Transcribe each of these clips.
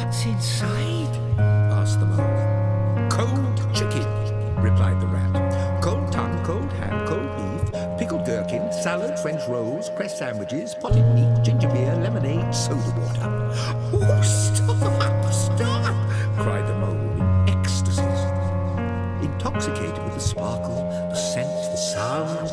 What's inside? Asked the mole. Cold chicken, replied the rat. Cold tongue, cold ham, cold beef, pickled gherkin, salad, French rolls, cress sandwiches, potted meat, ginger beer, lemonade, soda water. Oh, stop, stop, cried the mole in ecstasies. Intoxicated with the sparkle, the scent, the sound.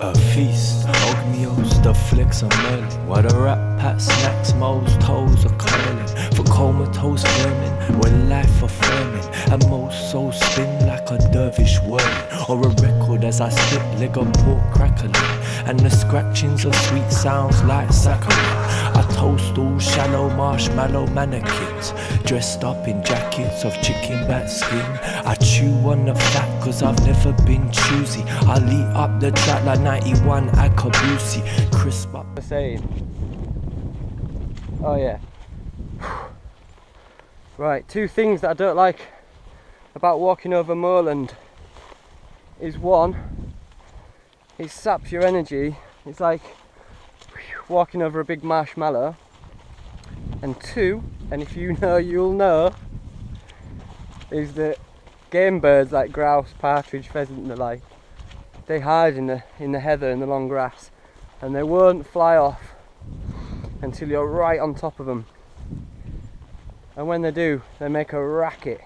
A feast, oatmeals, the flicks of merlin. While the rat pat snacks, moles, toes are curling. For comatose vermin, where life affirming. And most souls spin like a dervish whirling. Or a record as I spit leg of pork crackling. And the scratchings of sweet sounds like saccharine. I toast all shallow marshmallow mannequins, dressed up in jackets of chicken bat skin. I chew on the fat cause I've never been choosy. I lead up the track like 91 Akabusi. Crisp up the saying. Oh yeah. Right, two things that I don't like about walking over moorland is one, it saps your energy. It's like walking over a big marshmallow. And two, and if you know you'll know, is that game birds like grouse, partridge, pheasant and the like, they hide in the heather and the long grass, and they won't fly off until you're right on top of them. And when they do, they make a racket.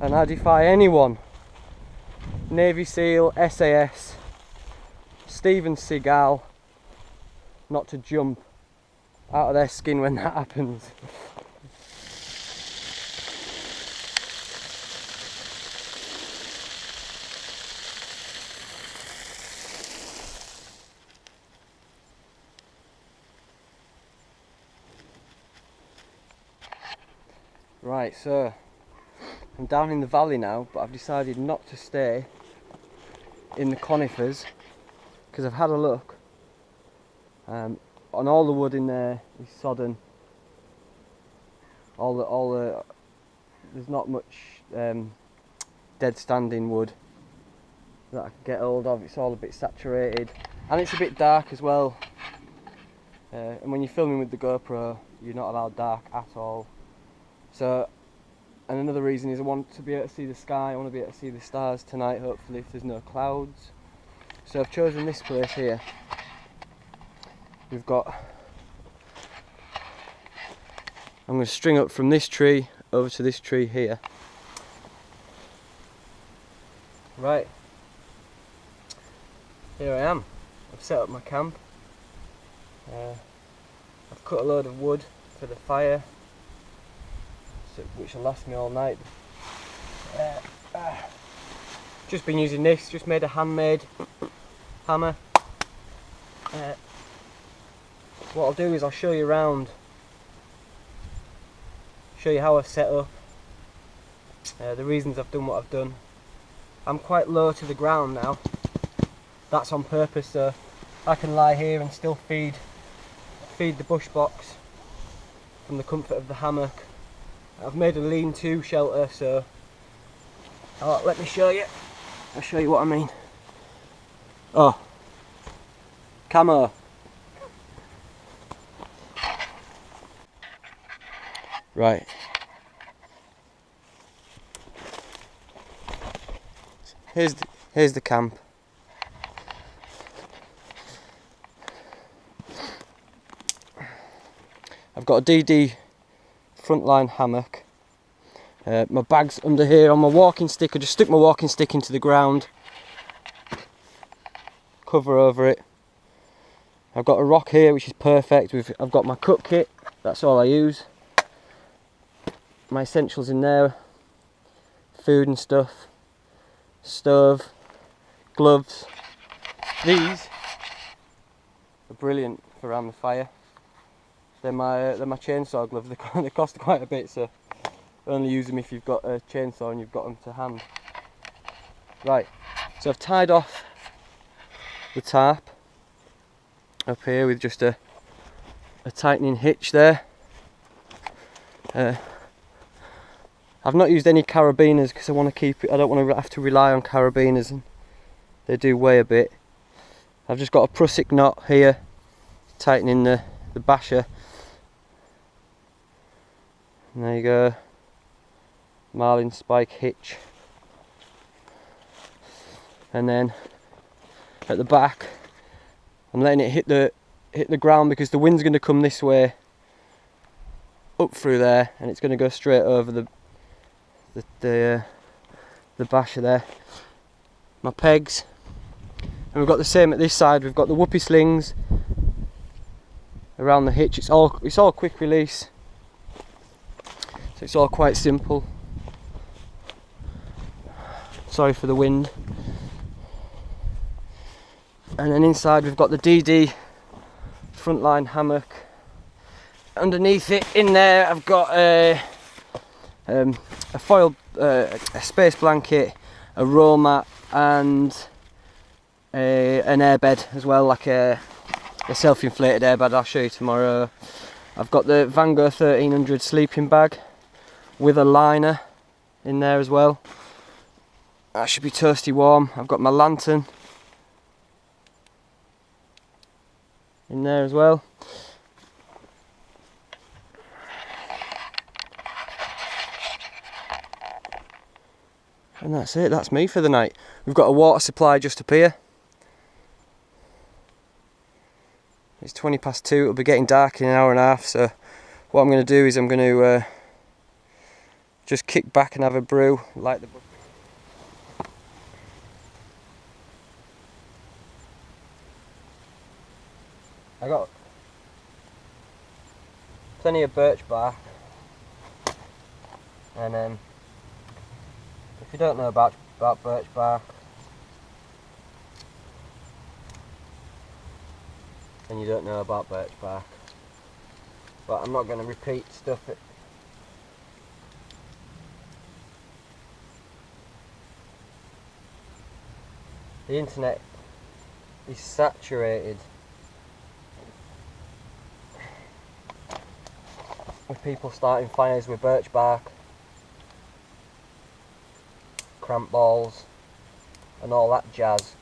And I defy anyone, Navy SEAL, SAS, Steven Seagal, not to jump out of their skin when that happens. Right, so I'm down in the valley now, but I've decided not to stay in the conifers because I've had a look. On all the wood in there is sodden. There's not much dead standing wood that I can get hold of. It's all a bit saturated, and it's a bit dark as well. And when you're filming with the GoPro, you're not allowed dark at all. So, and another reason is I want to be able to see the sky. I want to be able to see the stars tonight, hopefully, if there's no clouds. So I've chosen this place here. We've got, I'm going to string up from this tree over to this tree here. Right, here I am. I've set up my camp. I've cut a load of wood for the fire, which will last me all night. Just been using this, just made a handmade hammer. What I'll do is I'll show you around, show you how I've set up, the reasons I've done what I've done. I'm quite low to the ground now. That's on purpose, so I can lie here and still feed the Bushbox from the comfort of the hammock. I've made a lean-to shelter, so let me show you. I'll show you what I mean. Oh, camo. Right. Here's the camp. I've got a DD frontline hammock. My bag's under here on my walking stick. I just stick my walking stick into the ground, cover over it. I've got a rock here which is perfect. I've got my cook kit, that's all I use. My essentials in there, food and stuff, stove, gloves. These are brilliant for around the fire. They're my chainsaw gloves. They cost quite a bit, so only use them if you've got a chainsaw and you've got them to hand. Right, so I've tied off the tarp up here with just a tightening hitch there. I've not used any carabiners because I want to keep it. I don't want to have to rely on carabiners, and they do weigh a bit. I've just got a prusik knot here, tightening the basher. And there you go, marlin spike hitch. And then at the back, I'm letting it hit the ground because the wind's going to come this way, up through there, and it's going to go straight over the basher there. My pegs, and we've got the same at this side. We've got the whoopee slings around the hitch. It's all quick release, so it's all quite simple. Sorry for the wind. And then inside we've got the DD frontline hammock. Underneath it, in there, I've got a foil, a space blanket, a roll mat, and an airbed as well, like a self-inflated airbed. I'll show you tomorrow. I've got the Vango 1300 sleeping bag with a liner in there as well. That should be toasty warm. I've got my lantern in there as well. And that's it, that's me for the night. We've got a water supply just up here. It's 2:20, it'll be getting dark in an hour and a half, so what I'm going to do is I'm going to just kick back and have a brew, light the I got plenty of birch bark, and if you don't know about birch bark, then you don't know about birch bark. But I'm not going to repeat stuff. The internet is saturated with people starting fires with birch bark, cramp balls, and all that jazz.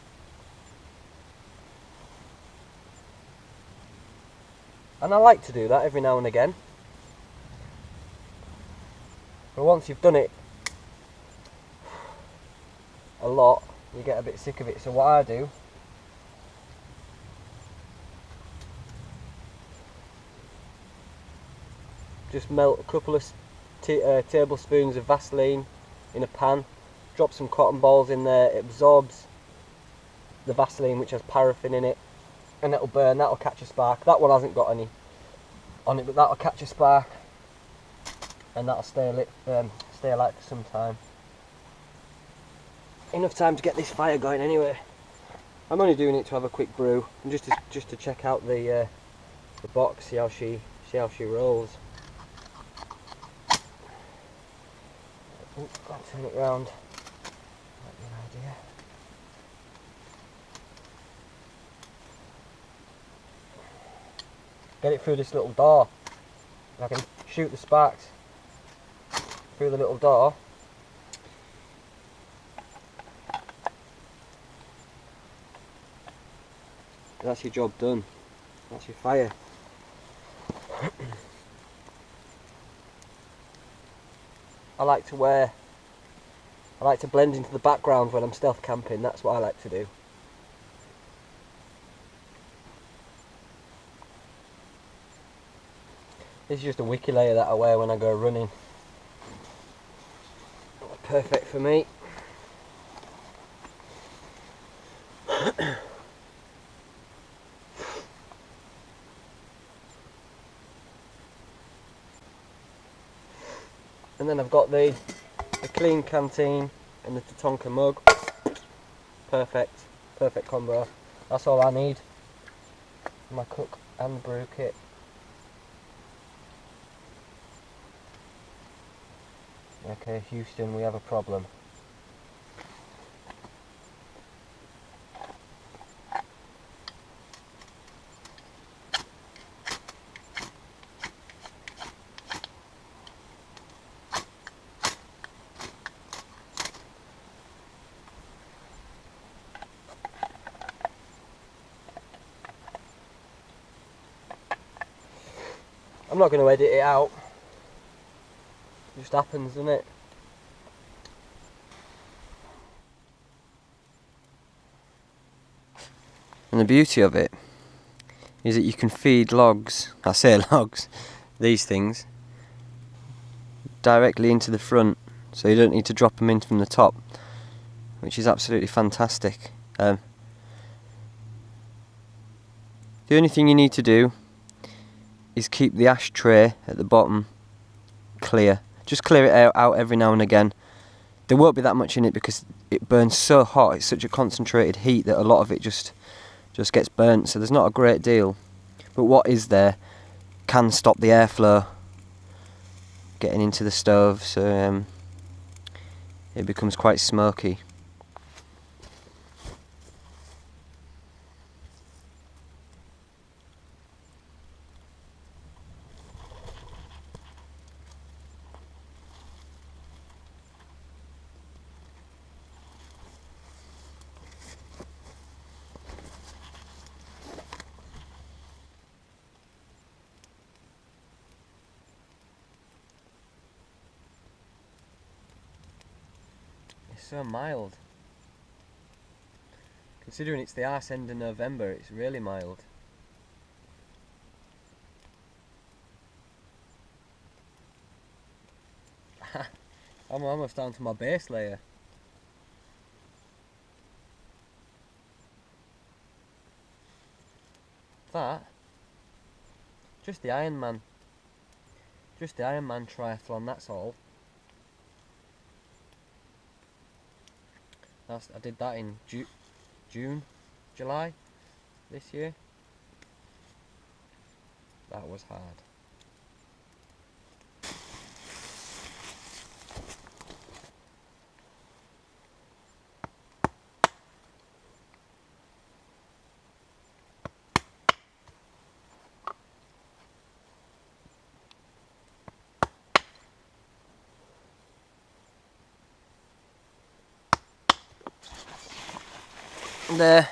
And I like to do that every now and again. But once you've done it a lot, you get a bit sick of it. So what I do, just melt a couple of tablespoons of Vaseline in a pan, drop some cotton balls in there, it absorbs the Vaseline, which has paraffin in it, and it'll burn. That'll catch a spark. That one hasn't got any on it, but that'll catch a spark, and that'll stay alight for some time. Enough time to get this fire going anyway. I'm only doing it to have a quick brew and just to check out the box, see how she rolls. Ooh, I'll turn it round. Might be an idea. Get it through this little door. If I can shoot the sparks through the little door. That's your job done. That's your fire. I like to blend into the background when I'm stealth camping. That's what I like to do. This is just a wiki layer that I wear when I go running. Perfect for me. And then I've got the clean canteen and the Tatonka mug. perfect combo. That's all I need. My cook and brew kit. Okay, Houston, we have a problem. I'm not going to edit it out. It just happens, doesn't it? And the beauty of it is that you can feed logs, I say logs, these things, directly into the front, so you don't need to drop them in from the top, which is absolutely fantastic. The only thing you need to do is keep the ashtray at the bottom clear. Just clear it out every now and again. There won't be that much in it because it burns so hot, it's such a concentrated heat that a lot of it just gets burnt, so there's not a great deal. But what is there can stop the airflow getting into the stove, so it becomes quite smoky. It's so mild. Considering it's the arse end of November, it's really mild. I'm almost down to my base layer. That? Just the Iron Man. Just the Iron Man triathlon, that's all. I did that in July this year. That was hard. There.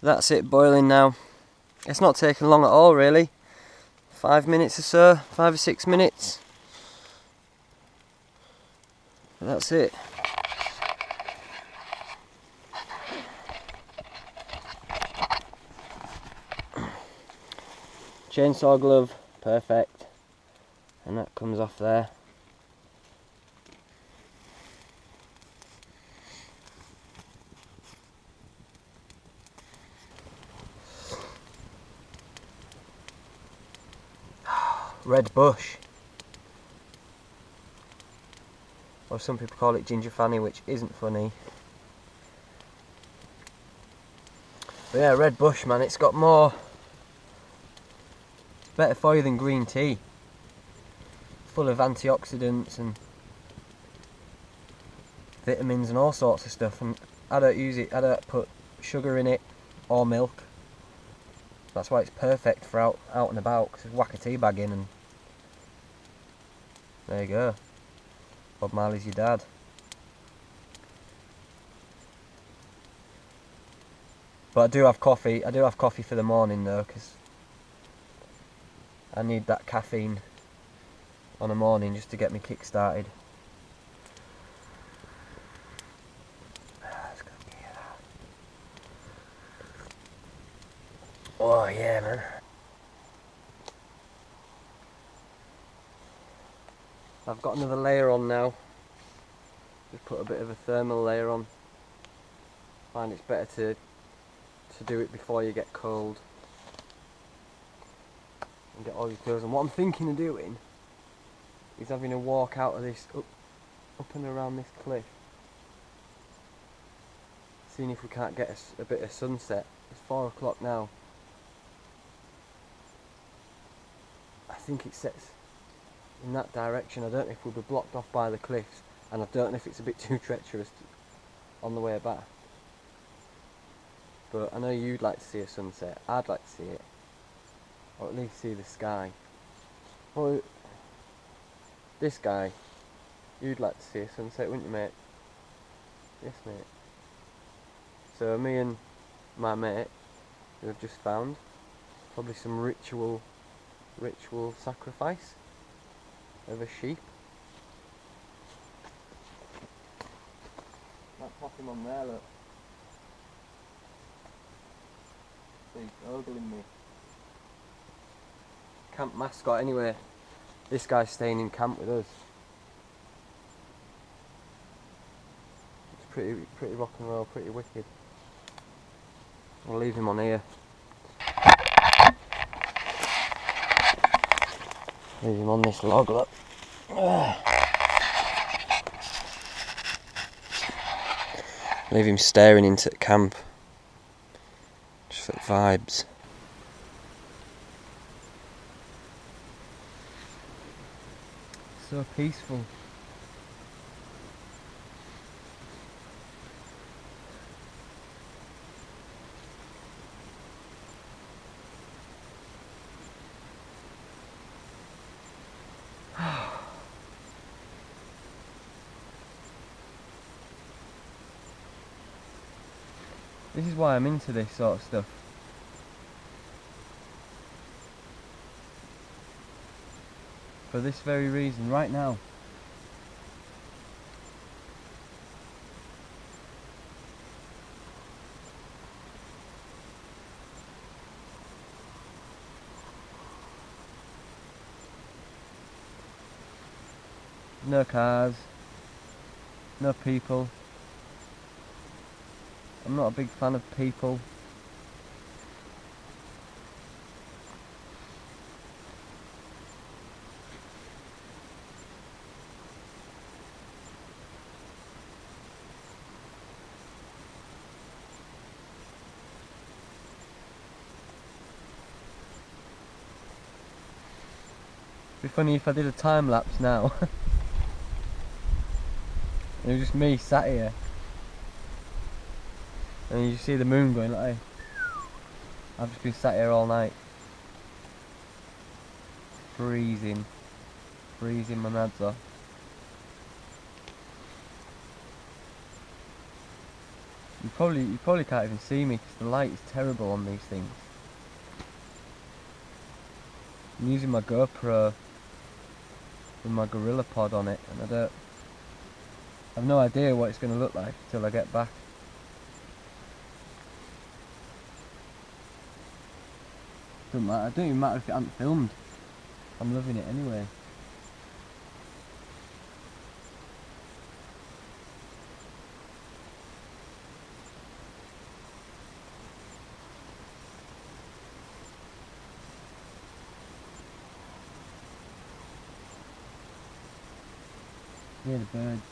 That's it boiling now. It's not taken long at all really. 5 minutes or so, 5 or 6 minutes. But that's it. Chainsaw glove, perfect. And that comes off there. Red bush, or some people call it ginger fanny, which isn't funny. But yeah, red bush, man, it's got more, it's better for you than green tea. Full of antioxidants and vitamins and all sorts of stuff, and I don't use it, I don't put sugar in it or milk. That's why it's perfect for out and about, because whack a tea bag in and there you go. Bob Marley's your dad. But I do have coffee for the morning though, because I need that caffeine on a morning just to get me kick started. Oh yeah, man. I've got another layer on now. Just put a bit of a thermal layer on. Find it's better to do it before you get cold and get all your clothes on. What I'm thinking of doing is having a walk out of this up and around this cliff seeing if we can't get a bit of sunset. It's 4 o'clock now. I think it sets in that direction. I don't know if we'll be blocked off by the cliffs, and I don't know if it's a bit too treacherous on the way back. But I know you'd like to see a sunset. I'd like to see it, or at least see the sky. Well, this guy, you'd like to see a sunset, wouldn't you, mate? Yes, mate. So me and my mate, who I've just found, probably some ritual sacrifice of a sheep. Might pop him on there, look. He's ogling me. Camp mascot anyway. This guy's staying in camp with us. It's pretty rock and roll, pretty wicked. I'll leave him on here. Leave him on this log, look. Leave him staring into the camp. Just for the vibes. So peaceful. This is why I'm into this sort of stuff. For this very reason, right now. No cars, no people. I'm not a big fan of people. It'd be funny if I did a time lapse now. It was just me sat here. And you see the moon going like, I've just been sat here all night. Freezing. Freezing my nads off. You probably can't even see me because the light is terrible on these things. I'm using my GoPro with my Gorilla Pod on it, and I have no idea what it's going to look like until I get back. Doesn't matter. It don't even matter if it hasn't filmed. I'm loving it anyway. Yeah, the birds.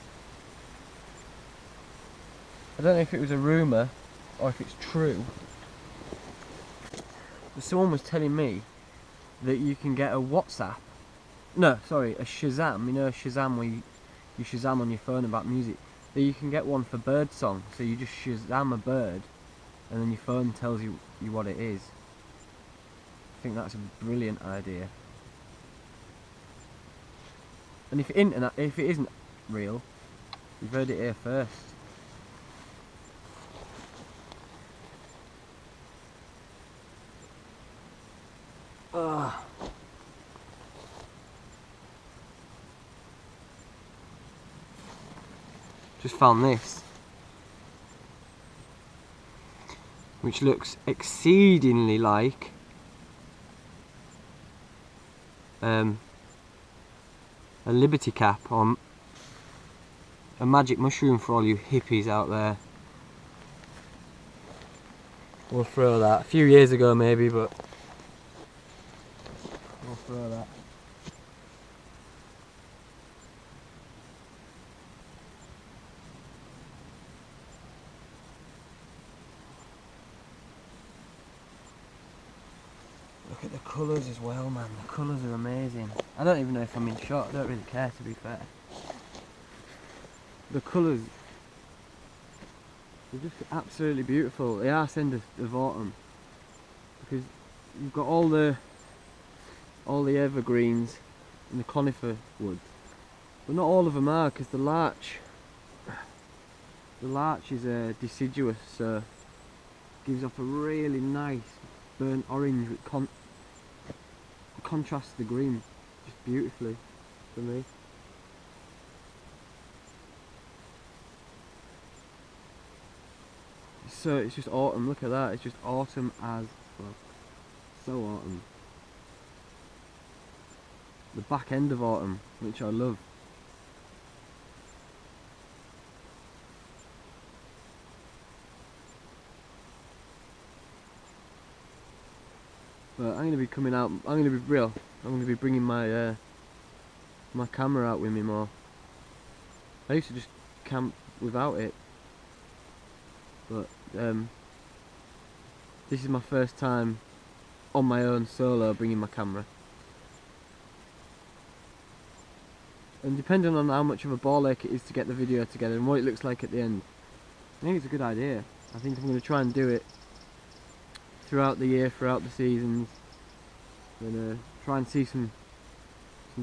I don't know if it was a rumour or if it's true. But someone was telling me that you can get a WhatsApp. No, sorry, a Shazam. You know Shazam where you Shazam on your phone about music. That you can get one for bird song. So you just Shazam a bird and then your phone tells you what it is. I think that's a brilliant idea. And if it isn't real, you've heard it here first. Just found this, which looks exceedingly like a liberty cap or a magic mushroom for all you hippies out there. We'll throw that. A few years ago maybe, but we'll throw that. colours as well, man. The colours are amazing. I don't even know if I'm in shot. I don't really care, to be fair. The colours, they're just absolutely beautiful. The arse end of autumn, because you've got all the evergreens and the conifer woods, but not all of them are, because the larch is deciduous, so gives off a really nice burnt orange which contrasts the green just beautifully for me. So it's just autumn. Look at that, it's just autumn as fuck. So autumn. The back end of autumn, which I love. But I'm going to be coming out, I'm going to be real, I'm going to be bringing my my camera out with me more. I used to just camp without it, but this is my first time on my own solo bringing my camera. And depending on how much of a ball ache it is to get the video together and what it looks like at the end, I think it's a good idea. I think I'm going to try and do it throughout the year, throughout the seasons, and try and see some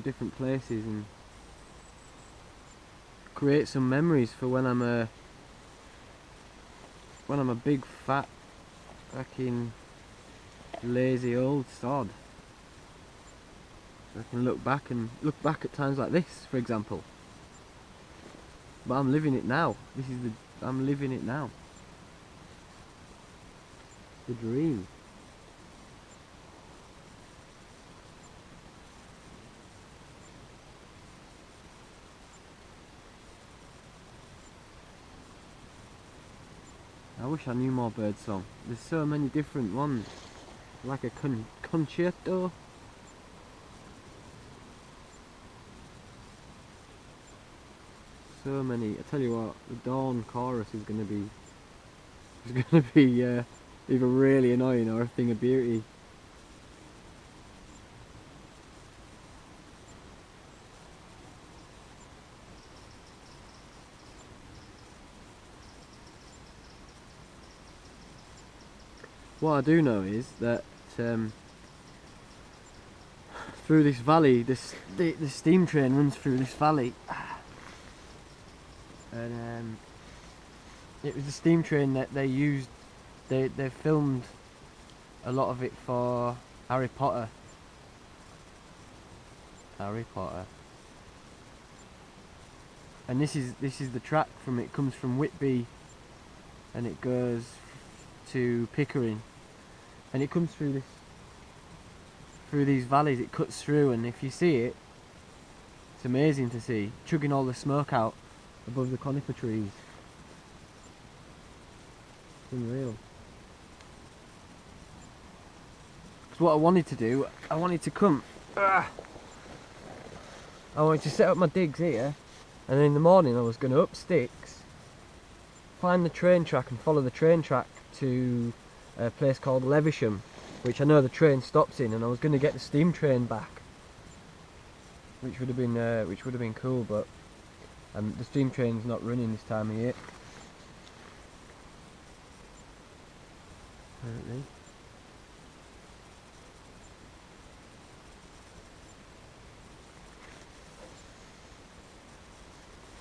different places and create some memories for when I'm a big fat fucking lazy old sod. I can look back at times like this, for example. But I'm living it now. I'm living it now. The dream. I wish I knew more birdsong. There's so many different ones. Like a concerto. So many. I tell you what, the dawn chorus is going to be either really annoying or a thing of beauty. What I do know is that through this valley, the steam train runs through this valley, and it was the steam train that they used. They filmed a lot of it for Harry Potter. And this is the track from it. Comes from Whitby, and it goes to Pickering, and it comes through these valleys. It cuts through, and if you see it, it's amazing to see, chugging all the smoke out above the conifer trees. It's unreal. Because what I wanted to do, I wanted to set up my digs here, and then in the morning I was going to up sticks, find the train track and follow the train track to a place called Levisham, which I know the train stops in, and I was going to get the steam train back, which would have been cool, but the steam train's not running this time of year, apparently.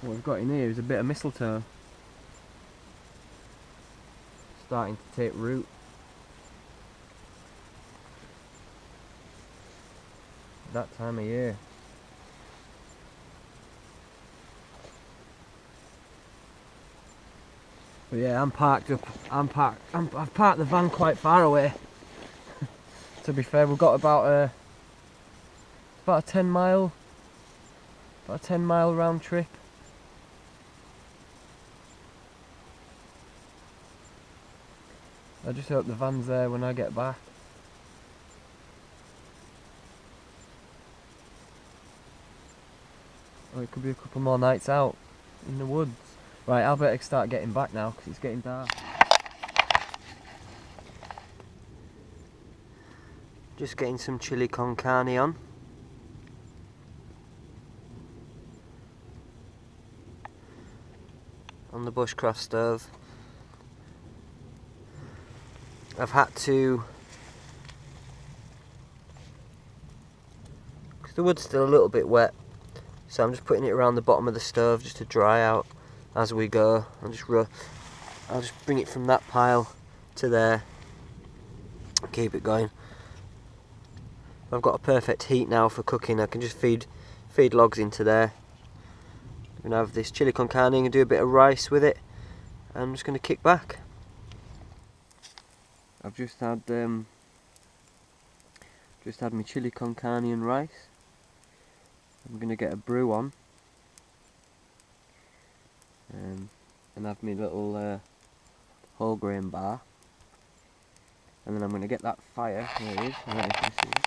What we've got in here is a bit of mistletoe starting to take root. That time of year. But yeah, I've parked the van quite far away. To be fair, we've got about a 10 mile round trip. I just hope the van's there when I get back. Or it could be a couple more nights out in the woods. Right, I'll better start getting back now because it's getting dark. Just getting some chili con carne on the bushcraft stove. I've had to, because the wood's still a little bit wet, so I'm just putting it around the bottom of the stove just to dry out as we go. I'll just bring it from that pile to there, keep it going. I've got a perfect heat now for cooking. I can just feed logs into there. I'm gonna have this chili con carne and do a bit of rice with it. I'm just gonna kick back. I've just had my chili con carne and rice. I'm gonna get a brew on and have my little whole grain bar, and then I'm gonna get that fire. There it is. Right, you can see it.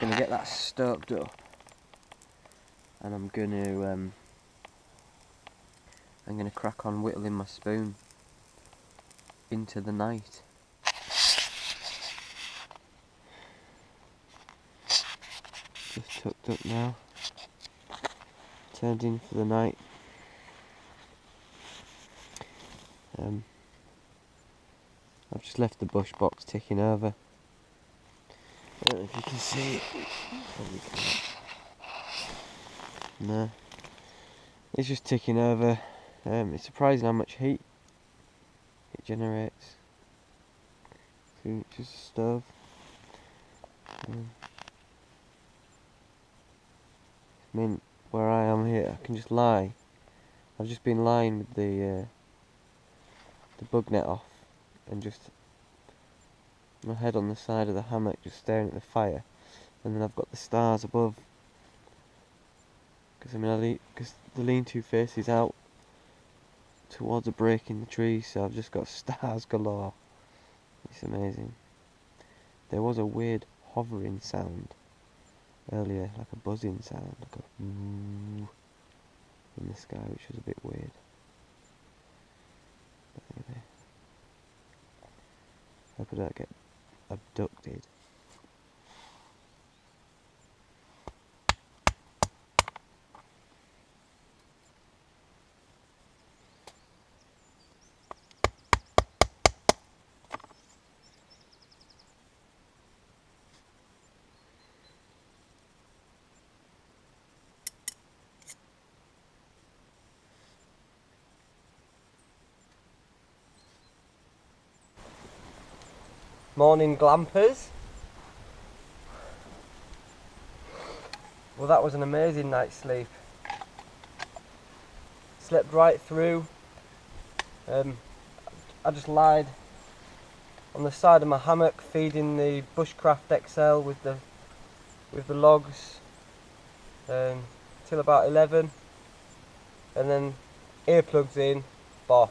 Gonna get that stoked up, and I'm gonna crack on whittling my spoon into the night. Just tucked up now, turned in for the night. I've just left the Bushbox ticking over. I don't know if you can see it. Probably can't. No, it's just ticking over. It's surprising how much heat it generates. See, it's just a stove. I mean, where I am here, I can just lie. I've just been lying with the bug net off, and just my head on the side of the hammock, just staring at the fire, and then I've got the stars above. Because the lean-to faces out towards a break in the tree, so I've just got stars galore. It's amazing. There was a weird hovering sound earlier, like a buzzing sound, like a in the sky, which was a bit weird. But anyway, hope I don't get abducted. Morning glampers. Well, that was an amazing night's sleep. Slept right through. I just lied on the side of my hammock feeding the Bushcraft XL with the logs till about 11, and then earplugs in, bosh,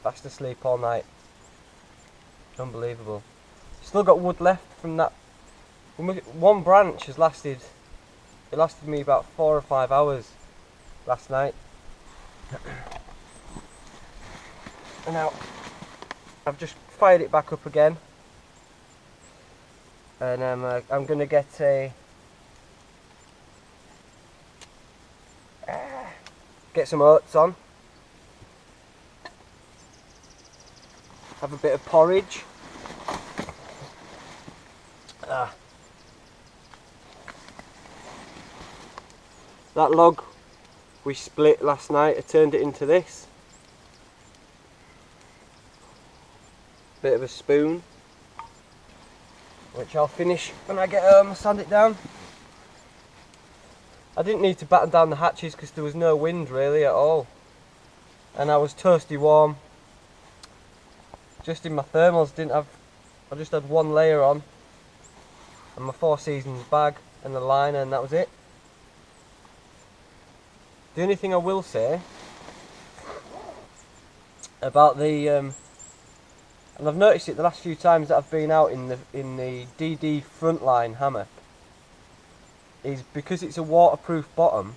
fast asleep all night. Unbelievable. Still got wood left from that. One branch has lasted. It lasted me about 4 or 5 hours last night. And now I've just fired it back up again, and I'm gonna get some oats on. Have a bit of porridge. That log we split last night, I turned it into this. Bit of a spoon, which I'll finish when I get home and sand it down. I didn't need to batten down the hatches because there was no wind really at all. And I was toasty warm. Just in my thermals, I just had one layer on, and my Four Seasons bag and the liner, and that was it. The only thing I will say about the and I've noticed it the last few times that I've been out in the DD Frontline hammock, is because it's a waterproof bottom,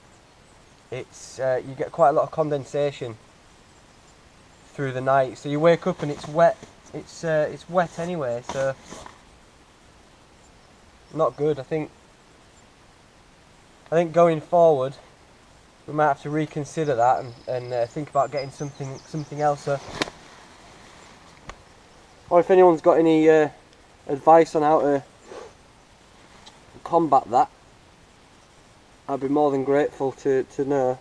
it's you get quite a lot of condensation through the night, so you wake up and it's wet it's wet anyway, so not good. I think going forward we might have to reconsider that and think about getting something else. Or if anyone's got any advice on how to combat that, I'd be more than grateful to know.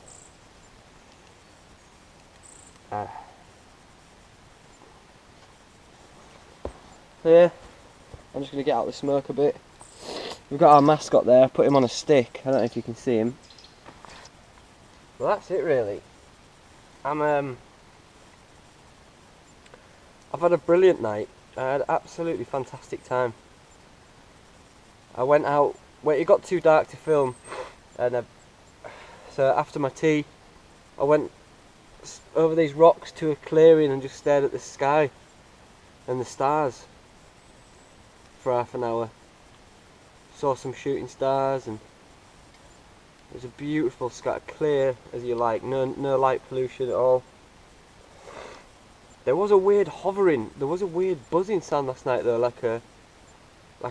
Yeah, I'm just going to get out the smoke a bit. We've got our mascot there, put him on a stick. I don't know if you can see him. Well, that's it really. I've had a brilliant night. I had an absolutely fantastic time. I went out, well, it got too dark to film, and so after my tea I went over these rocks to a clearing and just stared at the sky and the stars for half an hour. Saw some shooting stars, and it was a beautiful sky, clear as you like, no light pollution at all. There was a weird hovering, there was a weird buzzing sound last night though, like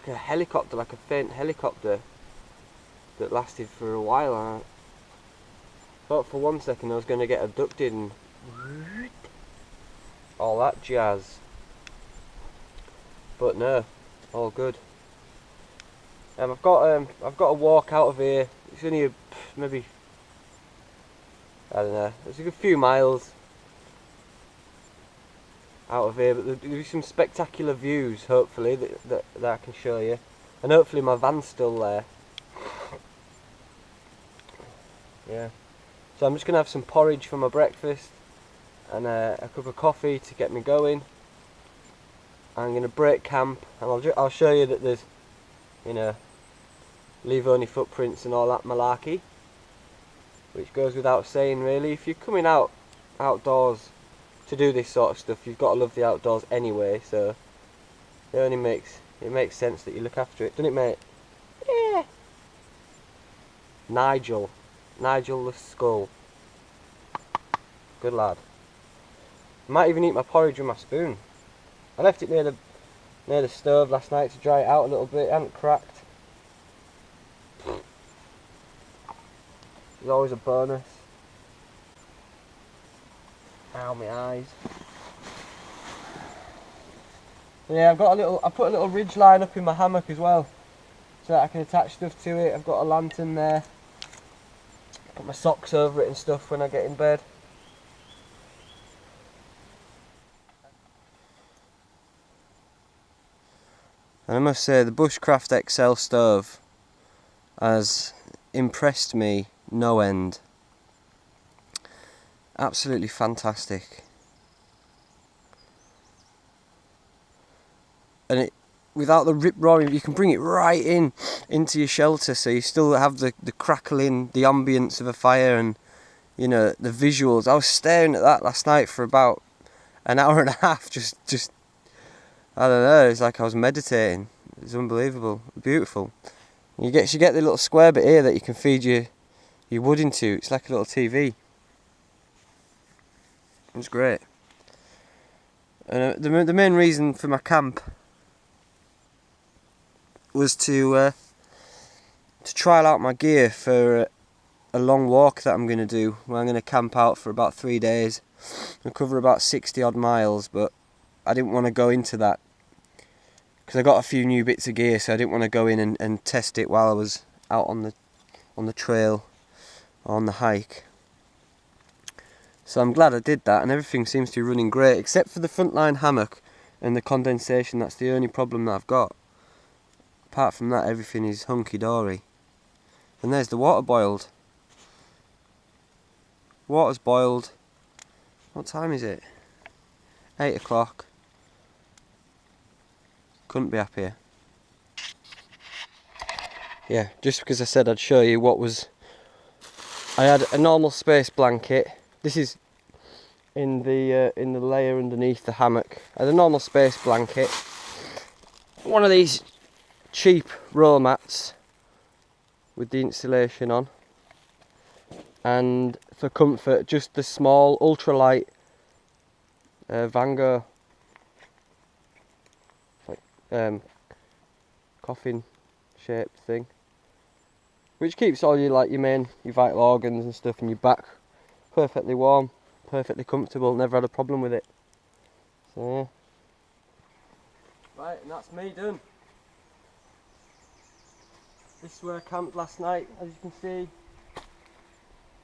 a helicopter, like a faint helicopter that lasted for a while. I thought for one second I was going to get abducted and all that jazz, but no, all good. I've got to walk out of here. It's only maybe, I don't know, it's a good few miles out of here, but there'll be some spectacular views hopefully that I can show you, and hopefully my van's still there. Yeah, so I'm just going to have some porridge for my breakfast and a cup of coffee to get me going. I'm going to break camp, and I'll show you that there's, you know, leave only footprints and all that malarkey, which goes without saying really. If you're coming outdoors to do this sort of stuff, you've got to love the outdoors anyway, so it makes sense that you look after it, doesn't it, mate? Yeah. Nigel the skull, good lad. I might even eat my porridge with my spoon. I left it near the stove last night to dry it out a little bit. It hadn't cracked. It's always a bonus. Ow, my eyes. Yeah, I put a little ridge line up in my hammock as well, so that I can attach stuff to it. I've got a lantern there. Put my socks over it and stuff when I get in bed. And I must say, the Bushcraft XL stove has impressed me no end. Absolutely fantastic. And without the rip roaring, you can bring it right into your shelter, so you still have the crackling, the ambience of a fire, and you know, the visuals. I was staring at that last night for about an hour and a half, just I don't know, it's like I was meditating. It's unbelievable, beautiful. You get the little square bit here that you can feed your wood into. It's like a little TV. It's great. And the main reason for my camp was to trial out my gear for a long walk that I'm going to do, where I'm going to camp out for about 3 days and cover about 60 odd miles. But I didn't want to go into that because I got a few new bits of gear, so I didn't want to go in and test it while I was out on the trail, on the hike. So I'm glad I did that, and everything seems to be running great, except for the frontline hammock and the condensation. That's the only problem that I've got. Apart from that, everything is hunky-dory. And there's the water boiled. Water's boiled. What time is it? 8 o'clock. Couldn't be happier. Yeah, just because I said I'd show you what was... I had a normal space blanket. This is in the layer underneath the hammock. I had a normal space blanket. One of these cheap roll mats with the insulation on. And for comfort, just the small ultralight Vango coffin shaped thing, which keeps all your your vital organs and stuff in your back perfectly warm, perfectly comfortable. Never had a problem with it. So yeah. Right, and that's me done. This is where I camped last night. As you can see,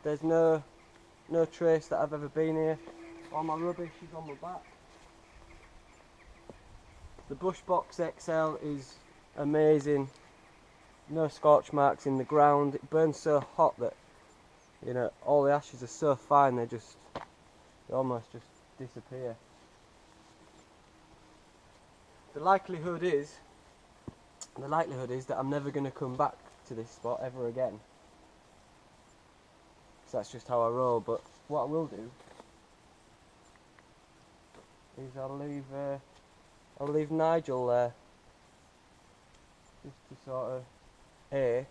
there's no trace that I've ever been here. All my rubbish is on my back. The Bushbox XL is amazing. No scorch marks in the ground. It burns so hot that, you know, all the ashes are so fine they almost just disappear. The likelihood is that I'm never going to come back to this spot ever again. So that's just how I roll. But what I will do is I'll leave Nigel there, just to sort of A,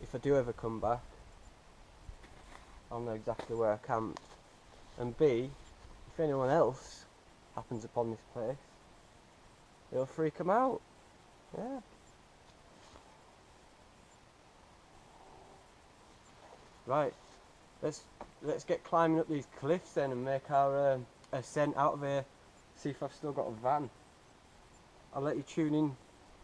if I do ever come back, I'll know exactly where I camped, and B, if anyone else happens upon this place, it'll freak them out. Yeah. Right, let's get climbing up these cliffs then and make our ascent out of here. See if I've still got a van. I'll let you tune in,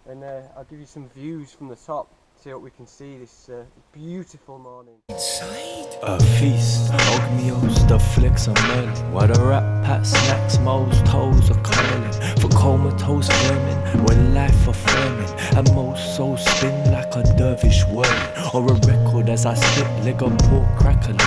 and I'll give you some views from the top. See what we can see this beautiful morning. A feast, oatmeals, the flicks are merlin. While the rat pat snacks, most toes are curling. For comatose vermin, when life affirming. And most souls spin like a dervish whirling. Or a record as I spit leg of pork crackling.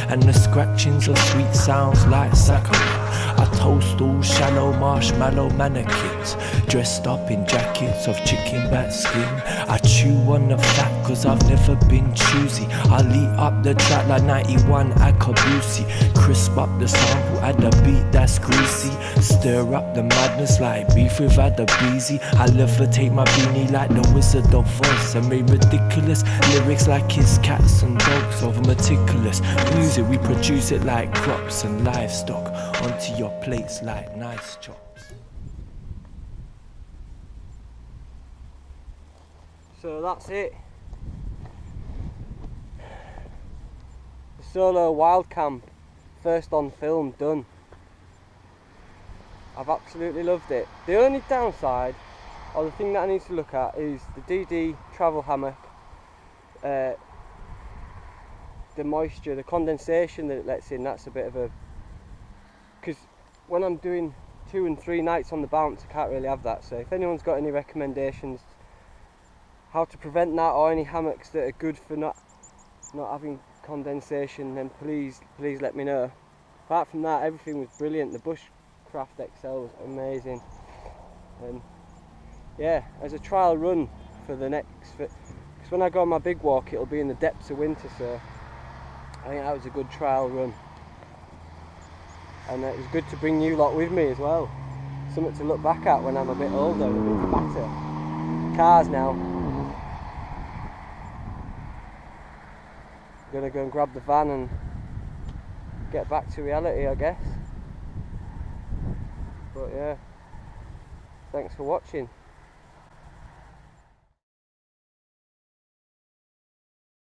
And the scratchings of sweet sounds like saccharine. I toast all shallow marshmallow mannequins, dressed up in jackets of chicken bat skin. I chew on the fat cause I've never been choosy. I lead up the track like 91 Akabusi. Crisp up the sample, add the beat that's greasy. Stir up the madness like beef without the breezy. I levitate my beanie like the Wizard of Oz. I made ridiculous lyrics like his cats and dogs. Over meticulous music, we produce it like crops and livestock. Onto your plates like nice chops. So that's it. The solo wild camp, first on film, done. I've absolutely loved it. The only downside, or the thing that I need to look at, is the DD travel hammock. The moisture, the condensation that it lets in, that's a bit of a... Because when I'm doing 2 and 3 nights on the bounce, I can't really have that. So if anyone's got any recommendations how to prevent that, or any hammocks that are good for not having condensation, then please let me know. Apart from that, everything was brilliant. The Bushcraft XL was amazing. And yeah, as a trial run for the next, because when I go on my big walk it'll be in the depths of winter, so I think that was a good trial run. And it was good to bring you lot with me as well. Something to look back at when I'm a bit older, a bit fatter. Cars now. Gonna go and grab the van and get back to reality, I guess. But yeah, thanks for watching.